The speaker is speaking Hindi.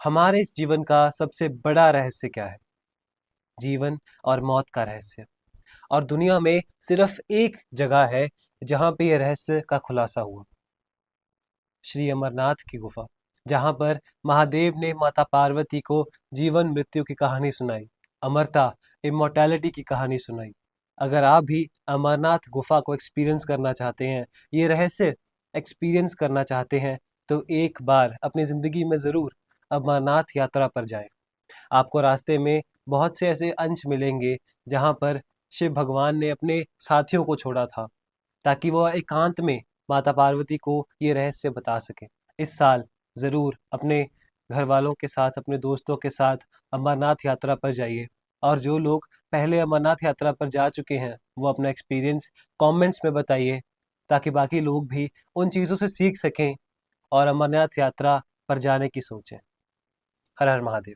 हमारे इस जीवन का सबसे बड़ा रहस्य क्या है? जीवन और मौत का रहस्य। और दुनिया में सिर्फ एक जगह है जहां पे यह रहस्य का खुलासा हुआ। श्री अमरनाथ की गुफा, जहां पर महादेव ने माता पार्वती को जीवन मृत्यु की कहानी सुनाई, अमरता, इमोर्टैलिटी की कहानी सुनाई। अगर आप भी अमरनाथ गुफा को एक्सपीरियंस करना चाहते हैं, ये रहस्य एक्सपीरियंस करना चाहते हैं, तो एक बार अपनी ज़िंदगी में ज़रूर अमरनाथ यात्रा पर जाएं। आपको रास्ते में बहुत से ऐसे अंश मिलेंगे जहां पर शिव भगवान ने अपने साथियों को छोड़ा था, ताकि वह एकांत में माता पार्वती को ये रहस्य बता सकें। इस साल ज़रूर अपने घर वालों के साथ, अपने दोस्तों के साथ अमरनाथ यात्रा पर जाइए। और जो लोग पहले अमरनाथ यात्रा पर जा चुके हैं, वो अपना एक्सपीरियंस कमेंट्स में बताइए, ताकि बाकी लोग भी उन चीज़ों से सीख सकें और अमरनाथ यात्रा पर जाने की सोचें। हर हर महादेव।